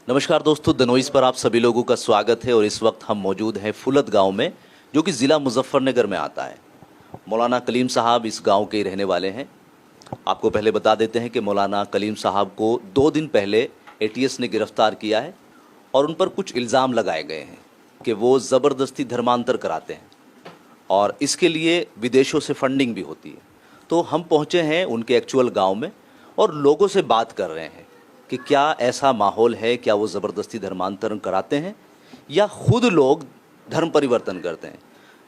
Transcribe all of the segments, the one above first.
नमस्कार दोस्तों, दनोइस पर आप सभी लोगों का स्वागत है। और इस वक्त हम मौजूद हैं फुलत गांव में, जो कि ज़िला मुजफ्फरनगर में आता है। मौलाना कलीम साहब इस गांव के ही रहने वाले हैं। आपको पहले बता देते हैं कि मौलाना कलीम साहब को 2 दिन पहले एटीएस ने गिरफ्तार किया है और उन पर कुछ इल्ज़ाम लगाए गए हैं कि वो ज़बरदस्ती धर्मांतर कराते हैं और इसके लिए विदेशों से फंडिंग भी होती है। तो हम पहुँचे हैं उनके एक्चुअल गाँव में और लोगों से बात कर रहे हैं कि क्या ऐसा माहौल है, क्या वो ज़बरदस्ती धर्मांतरण कराते हैं या खुद लोग धर्म परिवर्तन करते हैं।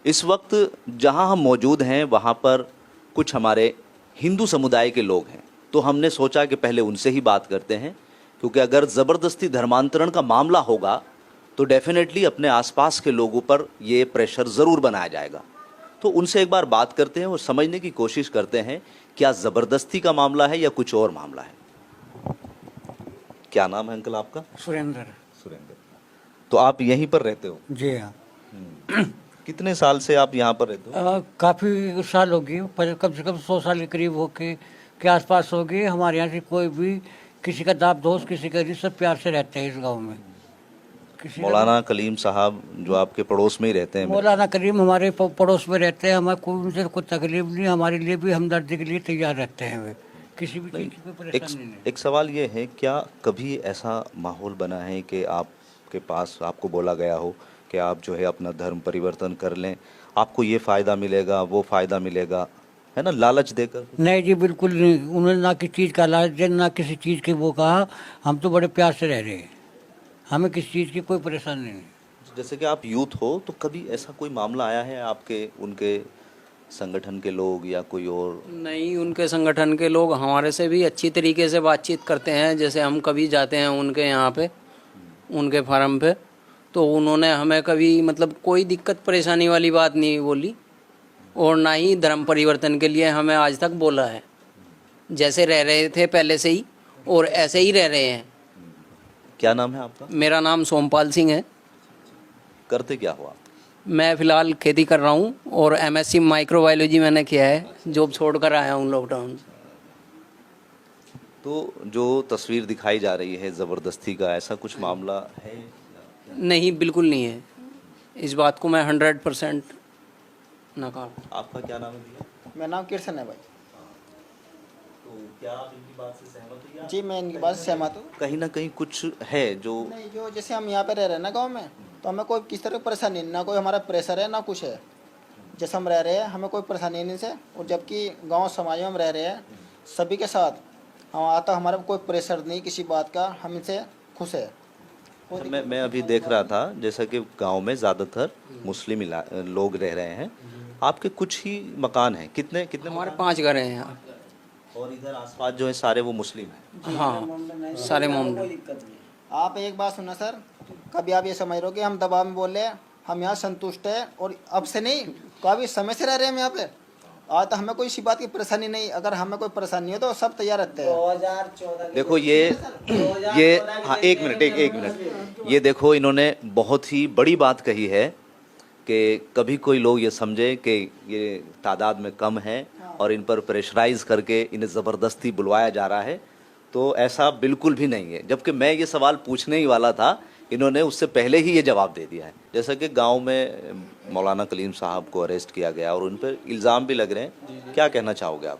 इस वक्त जहां हम मौजूद हैं वहां पर कुछ हमारे हिंदू समुदाय के लोग हैं, तो हमने सोचा कि पहले उनसे ही बात करते हैं, क्योंकि अगर ज़बरदस्ती धर्मांतरण का मामला होगा तो डेफिनेटली अपने आसपास के लोगों पर ये प्रेशर ज़रूर बनाया जाएगा। तो उनसे एक बार बात करते हैं और समझने की कोशिश करते हैं क्या ज़बरदस्ती का मामला है या कुछ और मामला है। क्या नाम है अंकल आपका? सुरेंद्र। सुरेंद्र। तो आप यहीं पर रहते हो? जी हाँ। कितने साल से आप यहाँ पर रहते हो? काफ़ी साल हो गई, पर कम से कम 100 साल के करीब के आसपास हो गई। हमारे यहाँ से कोई भी किसी का दाप दोस्त किसी का नहीं, सब प्यार से रहते हैं इस गांव में। किसी मौलाना कलीम साहब जो आपके पड़ोस में ही रहते हैं? मौलाना करीम हमारे पड़ोस में रहते हैं। हमें कोई उनसे कोई तकलीफ नहीं, हमारे लिए भी हमदर्दी के लिए तैयार रहते हैं वे। किसी भी चीज़ की कोई परेशानी नहीं। एक सवाल ये है, क्या कभी ऐसा माहौल बना है कि आपके पास आपको बोला गया हो कि आप जो है अपना धर्म परिवर्तन कर लें, आपको ये फ़ायदा मिलेगा, वो फ़ायदा मिलेगा, है ना, लालच देकर? नहीं जी, बिल्कुल नहीं। उन्होंने ना किसी चीज़ का लालच दिया, ना किसी चीज़ की वो कहा। हम तो बड़े प्यार से रह रहे हैं, हमें किसी चीज़ की कोई परेशानी नहीं। जैसे कि आप यूथ हो, तो कभी ऐसा कोई मामला आया है आपके उनके संगठन के लोग या कोई और? नहीं, उनके संगठन के लोग हमारे से भी अच्छी तरीके से बातचीत करते हैं। जैसे हम कभी जाते हैं उनके यहाँ पे, उनके फार्म पे, तो उन्होंने हमें कभी मतलब कोई दिक्कत परेशानी वाली बात नहीं बोली और ना ही धर्म परिवर्तन के लिए हमें आज तक बोला है। जैसे रह रहे थे पहले से ही और ऐसे ही रह रहे हैं। क्या नाम है आपका? मेरा नाम सोमपाल सिंह है। करते क्या हो आप? मैं फ़िलहाल खेती कर रहा हूँ और एमएससी माइक्रोबायोलॉजी मैंने किया है। जॉब छोड़कर आया हूँ लॉकडाउन से। तो जो तस्वीर दिखाई जा रही है ज़बरदस्ती का, ऐसा कुछ मामला है? नहीं, बिल्कुल नहीं है। इस बात को मैं 100% नकार। आपका क्या नाम है भैया? मेरा नाम किरसन है भाई। तो क्या आप इनकी बात से सहमत हो? जी, मैं इनकी बात से सहमत हूँ। कहीं ना कहीं कुछ है जो नहीं, जो जैसे हम यहाँ पे रह रहे हैं ना गांव में, तो हमें कोई किस तरह की परेशानी नहीं, ना कोई हमारा प्रेशर है ना कुछ है। जैसे हम रह रहे हैं हमें कोई परेशानी नहीं से, और जबकि गांव समाज में हम रह रहे हैं सभी के साथ, हम आता हमारा कोई प्रेशर नहीं किसी बात का, हम इनसे खुश है। मैं अभी देख रहा था जैसा कि गांव में ज़्यादातर मुस्लिम लोग रह रहे हैं। आपके कुछ ही मकान हैं? कितने कितने हमारे मकान? 5 घर हैं यहाँ। और इधर आसपास जो है सारे वो मुस्लिम हैं? हाँ, सारे मोमडन। आप एक बात सुना सर, कभी आप ये समझ रहे हो कि हम दबाव में बोल रहे हैं, हम यहाँ संतुष्ट है और अब से नहीं काफ़ी समय से रह रहे हैं हम यहाँ पे। आज तो हमें कोई इसी बात की परेशानी नहीं, अगर हमें कोई परेशानी है तो सब तैयार रहते हैं। 2014 देखो ये हाँ, एक मिनट, ये देखो इन्होंने बहुत ही बड़ी बात कही है कि कभी कोई लोग ये समझे कि ये तादाद में कम है और इन पर प्रेशराइज करके इन्हें ज़बरदस्ती बुलवाया जा रहा है, तो ऐसा बिल्कुल भी नहीं है। जबकि मैं ये सवाल पूछने ही वाला था, इन्होंने उससे पहले ही ये जवाब दे दिया है। जैसा कि गांव में मौलाना कलीम साहब को अरेस्ट किया गया और उन पर इल्ज़ाम भी लग रहे हैं, क्या कहना चाहोगे आप?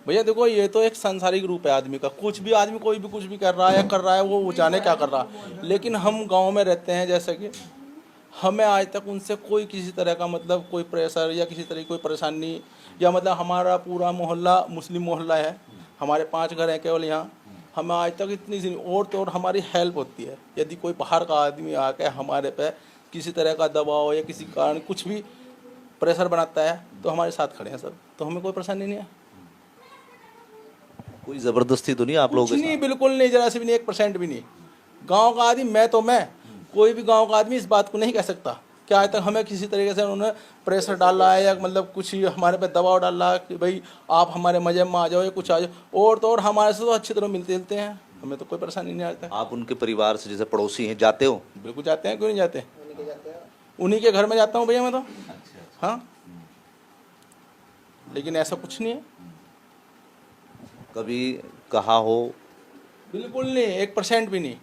भैया देखो, ये तो एक सांसारिक रूप है आदमी का। कुछ भी आदमी कोई भी कुछ भी कर रहा है या कर रहा है, वो जाने क्या कर रहा है। लेकिन हम गांव में रहते हैं, जैसे कि हमें आज तक उनसे कोई किसी तरह का मतलब कोई प्रेशर या किसी तरह की कोई परेशानी, या मतलब हमारा पूरा मोहल्ला मुस्लिम मोहल्ला है, हमारे 5 घर हैं केवल यहाँ। हमें आज तक इतनी और तो और हमारी हेल्प होती है। यदि कोई बाहर का आदमी आके हमारे पे किसी तरह का दबाव या किसी कारण कुछ भी प्रेशर बनाता है तो हमारे साथ खड़े हैं सब, तो हमें कोई परेशानी नहीं है। कोई ज़बरदस्ती तो नहीं आप लोगों कुछ के नहीं, साथ? बिल्कुल नहीं, जरा से भी नहीं, 1% भी नहीं। गांव का आदमी मैं कोई भी गांव का आदमी इस बात को नहीं कह सकता कि आज तक हमें किसी तरीके से उन्होंने प्रेशर डाला है या मतलब कुछ ही हमारे पे दबाव डाला कि भाई आप हमारे मजे में आ जाओ या कुछ आ जाओ। और तो और हमारे से तो अच्छी तरह मिलते जुलते हैं, हमें तो कोई परेशानी नहीं आता। आप उनके परिवार से जैसे पड़ोसी हैं, जाते हो? बिल्कुल जाते हैं, क्यों नहीं जाते। उन्हीं के घर में जाता हूँ भैया मैं तो। हाँ, लेकिन ऐसा कुछ नहीं है। कभी कहा हो? बिल्कुल नहीं, 1% भी नहीं।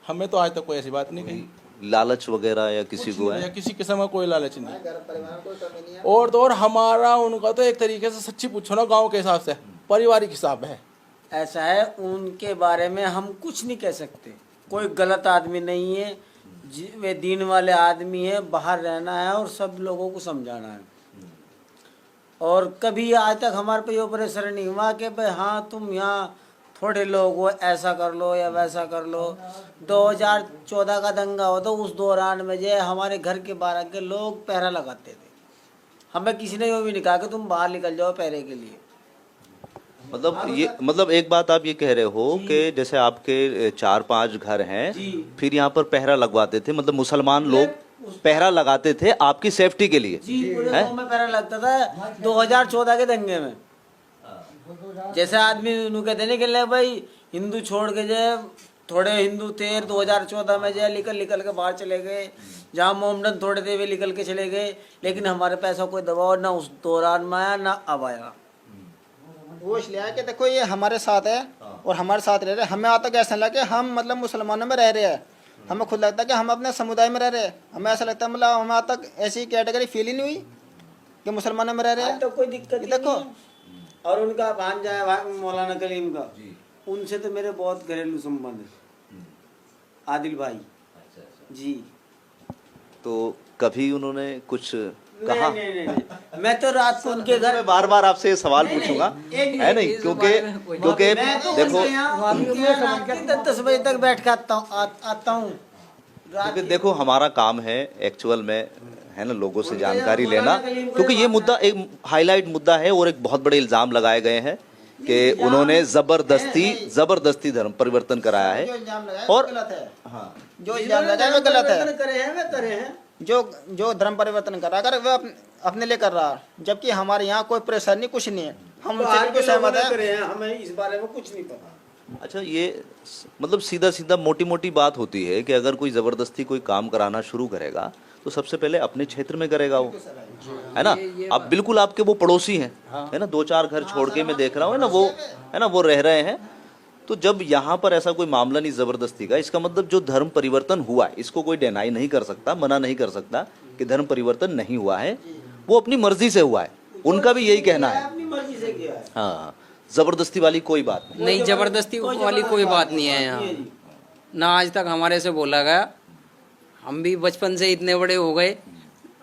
हमें तो आज तक कोई ऐसी बात नहीं कही, लालच वगैरह या किसी को है? या किसी किस्म का कोई लालच नहीं। घर परिवार में कोई कमी नहीं है। और तो और हमारा उनका तो एक तरीके से सच्ची पूछो ना, गांव के हिसाब से पारिवारिक हिसाब है। ऐसा है, उनके बारे में हम कुछ नहीं कह सकते। कोई गलत आदमी नहीं है, वे दीन वाले आदमी है, बाहर रहना है और सब लोगों को समझाना है। और कभी आज तक हमारे पे ये प्रेशर नहीं हुआ कि भाई हाँ तुम यहाँ थोड़े लोग हो, ऐसा कर लो या वैसा कर लो। 2014 का दंगा हो तो उस दौरान में जो हमारे घर के बाहर के लोग पहरा लगाते थे, हमें किसी ने ये भी नहीं कहा कि तुम बाहर निकल जाओ पहरे के लिए। मतलब एक बात आप ये कह रहे हो कि जैसे आपके 4-5 घर हैं, फिर यहाँ पर पहरा लगवाते थे, मतलब मुसलमान लोग पहरा लगाते थे आपकी सेफ्टी के लिए? जी, पूरे गांव में पहरा लगता था 2014 के दंगे में। जैसे आदमी उन्होंने कहते नहीं कि भाई हिंदू छोड़ के जाए, थोड़े हिंदू थे 2014 में जाए निकल के बाहर चले गए, जहाँ मोमडन थोड़े थे वे निकल के चले गए, लेकिन हमारे पे ऐसा कोई दबाव ना उस दौरान में आया ना अब आया। वो इसलिए है कि देखो ये हमारे साथ है और हमारे साथ रह रहे हैं। हमें आज तक ऐसा लगे हम मतलब मुसलमानों में रह रहे हैं, हमें खुद लगता है कि हम अपने समुदाय में रह रहे हैं। हमें ऐसा लगता है मतलब हमें आज तक ऐसी कैटेगरी फील ही नहीं हुई कि मुसलमानों में रह रहे हैं। तो कोई दिक्कत ही देखो नहीं है। और उनका भांजा है मौलाना कलीम का, उनसे तो मेरे बहुत घरेलू संबंध है, आदिल भाई जी। तो कभी उन्होंने कुछ कहा? नहीं। मैं तो रात को उनके घर मैं बार-बार आपसे ये सवाल पूछूंगा, है नहीं? क्योंकि मैं तो देखो, रात के 10 बजे तक बैठ के आता हूँ। क्योंकि देखो हमारा काम है एक्चुअल में, है ना, लोगों से जानकारी लेना, क्योंकि ये मुद्दा एक हाईलाइट मुद्दा है और एक बहुत बड़े इल्जाम लगाए गए हैं कि उन्होंने जबरदस्ती धर्म परिवर्तन कराया जो है। इल्जाम लगाया और वो गलत है। हाँ, जो इल्जाम लगाया वो गलत है। करे हैं। जो धर्म परिवर्तन कर रहा है वो अपने लिए कर रहा है, जबकि हमारे यहाँ कोई प्रेशर नहीं, कुछ नहीं है। हम उनसे बिल्कुल सहमत हैं। हमें इस बारे में कुछ नहीं पता। अच्छा, ये मतलब सीधा मोटी बात होती है कि अगर कोई जबरदस्ती कोई काम कराना शुरू करेगा तो सबसे पहले अपने क्षेत्र में करेगा वो, है ना। अब बिल्कुल आपके वो पड़ोसी हैं, है ना, 2-4 घर छोड़ के मैं देख रहा हूँ, है ना, वो, है ना, वो रह रहे हैं। तो जब यहाँ पर ऐसा कोई मामला नहीं जबरदस्ती का, इसका मतलब जो धर्म परिवर्तन हुआ है इसको कोई डिनाई नहीं कर सकता, मना नहीं कर सकता कि धर्म परिवर्तन नहीं हुआ है, वो अपनी मर्जी से हुआ है। उनका भी यही कहना है। अपनी मर्जी से किया है। हाँ, जबरदस्ती वाली कोई बात नहीं। नहीं, जबरदस्ती वाली कोई बात नहीं है यहाँ, ना आज तक हमारे से बोला गया। हम भी बचपन से इतने बड़े हो गए,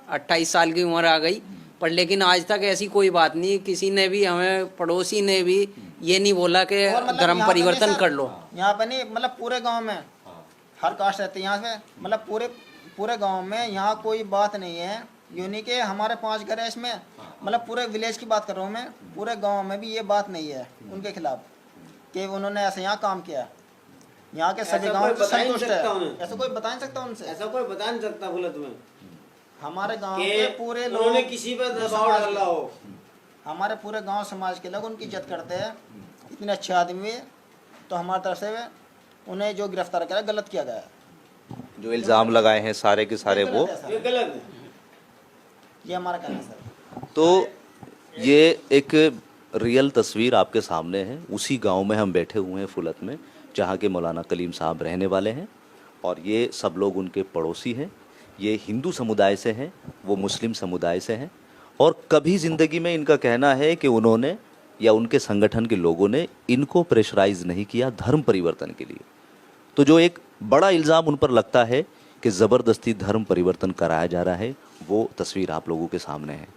28 साल की उम्र आ गई, पर लेकिन आज तक ऐसी कोई बात नहीं, किसी ने भी, हमें पड़ोसी ने भी ये नहीं बोला कि मतलब धर्म यहाँ पे परिवर्तन नहीं कर सर, लो। यहाँ पे नहीं, मतलब पूरे गांव में हर कास्ट रहती है यहाँ पे, मतलब पूरे गांव में यहाँ कोई बात नहीं है। यूनी के हमारे 5 घर है इसमें, मतलब पूरे विलेज की बात कर रहा हूँ मैं, पूरे गांव में भी ये बात नहीं है उनके खिलाफ कि उन्होंने ऐसे यहाँ काम किया। यहाँ के सभी गाँव संतुष्ट है। ऐसा कोई बता नहीं सकता उनसे, ऐसा कोई बता नहीं सकता बुलंद में हमारे गांव के पूरे लोग, उन्होंने किसी पे दबाव डाला हो। हमारे पूरे गांव समाज के लोग उनकी इज्जत करते हैं, इतने अच्छे आदमी है। तो हमारी तरफ से उन्हें जो गिरफ्तार करा गलत किया गया है। जो इल्जाम लगाए हैं सारे के सारे वो, ये गलत है। ये हमारा कहना है सर। तो ये एक रियल तस्वीर आपके सामने है। उसी गांव में हम बैठे हुए हैं फुलत में, जहां के मौलाना कलीम साहब रहने वाले हैं, और ये सब लोग उनके पड़ोसी हैं। ये हिंदू समुदाय से हैं, वो मुस्लिम समुदाय से हैं, और कभी ज़िंदगी में इनका कहना है कि उन्होंने या उनके संगठन के लोगों ने इनको प्रेशराइज नहीं किया धर्म परिवर्तन के लिए। तो जो एक बड़ा इल्ज़ाम उन पर लगता है कि ज़बरदस्ती धर्म परिवर्तन कराया जा रहा है, वो तस्वीर आप लोगों के सामने है।